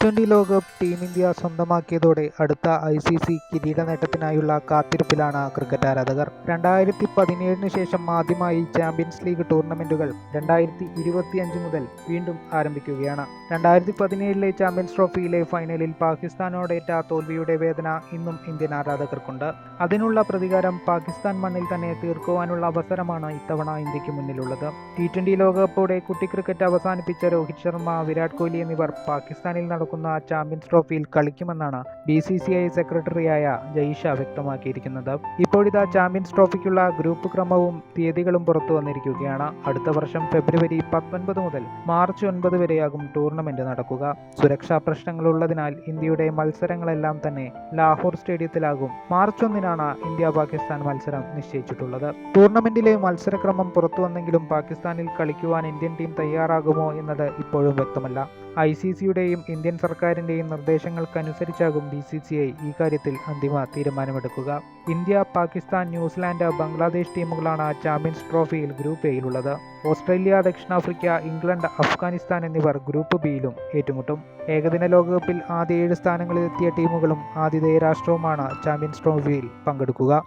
T20 ലോകകപ്പ് team India സ്വന്തമാക്കിയതോടെ അടുത്ത ICC കിരീട നേട്ടത്തിനായുള്ള കാത്തിരിപ്പിലാണ് ക്രിക്കറ്റ് ആരാധകർ. 2017 ശേഷം ആദ്യമായി ചാമ്പ്യൻസ് ലീഗ് ടൂർണമെന്റുകൾ 2025 മുതൽ വീണ്ടും ആരംഭിക്കുകയാണ്. 2017 ചാമ്പ്യൻസ് ട്രോഫിയിലെ ഫൈനലിൽ പാകിസ്ഥാനോടേറ്റ തോൽവിയുടെ വേദന ഇന്നും ഇന്ത്യൻ ആരാധകർക്കുണ്ട്. അതിനുള്ള പ്രതികാരം പാകിസ്ഥാൻ മണ്ണിൽ തന്നെ തീർക്കുവാനുള്ള അവസരമാണ് ഇത്തവണ ഇന്ത്യക്ക് മുന്നിലുള്ളത്. T20 ലോകകപ്പോടെ കുട്ടി ക്രിക്കറ്റ് അവസാനിപ്പിച്ച രോഹിത് ശർമ്മ, വിരാട് കോഹ്ലി എന്നിവർ പാകിസ്ഥാനിൽ നടക്കുന്ന ചാമ്പ്യൻസ് ട്രോഫിയിൽ കളിക്കുമെന്നാണ് BCCI സെക്രട്ടറിയായ ജയ്ഷ വ്യക്തമാക്കിയിരിക്കുന്നത്. ഇപ്പോഴിതാ ചാമ്പ്യൻസ് ട്രോഫിക്കുള്ള ഗ്രൂപ്പ് ക്രമവും തീയതികളും പുറത്തു വന്നിരിക്കുകയാണ്. അടുത്ത വർഷം ഫെബ്രുവരി 19 മുതൽ മാർച്ച് 9 വരെയാകും ടൂർണമെന്റ് നടക്കുക. സുരക്ഷാ പ്രശ്നങ്ങളുള്ളതിനാൽ ഇന്ത്യയുടെ മത്സരങ്ങളെല്ലാം തന്നെ ലാഹോർ സ്റ്റേഡിയത്തിലാകും. മാർച്ച് 1-നാണ് ഇന്ത്യ പാകിസ്ഥാൻ മത്സരം നിശ്ചയിച്ചിട്ടുള്ളത്. ടൂർണമെന്റിലെ മത്സരക്രമം പുറത്തു വന്നെങ്കിലും പാകിസ്ഥാനിൽ കളിക്കുവാൻ ഇന്ത്യൻ ടീം തയ്യാറാകുമോ എന്നത് ഇപ്പോഴും വ്യക്തമല്ല. ICCയുടെയും ഇന്ത്യൻ സർക്കാരിൻ്റെയും നിർദ്ദേശങ്ങൾക്കനുസരിച്ചാകും BCCI ഈ കാര്യത്തിൽ അന്തിമ തീരുമാനമെടുക്കുക. ഇന്ത്യ, പാകിസ്ഥാൻ, ന്യൂസിലാൻഡ്, ബംഗ്ലാദേശ് ടീമുകളാണ് ചാമ്പ്യൻസ് ട്രോഫിയിൽ ഗ്രൂപ്പ് എയിലുള്ളത്. ഓസ്ട്രേലിയ, ദക്ഷിണാഫ്രിക്ക, ഇംഗ്ലണ്ട്, അഫ്ഗാനിസ്ഥാൻ എന്നിവർ ഗ്രൂപ്പ് ബിയിലും ഏറ്റുമുട്ടും. ഏകദിന ലോകകപ്പിൽ ആദ്യ 7 സ്ഥാനങ്ങളിലെത്തിയ ടീമുകളും ആതിഥേയ രാഷ്ട്രവുമാണ് ചാമ്പ്യൻസ് ട്രോഫിയിൽ പങ്കെടുക്കുക.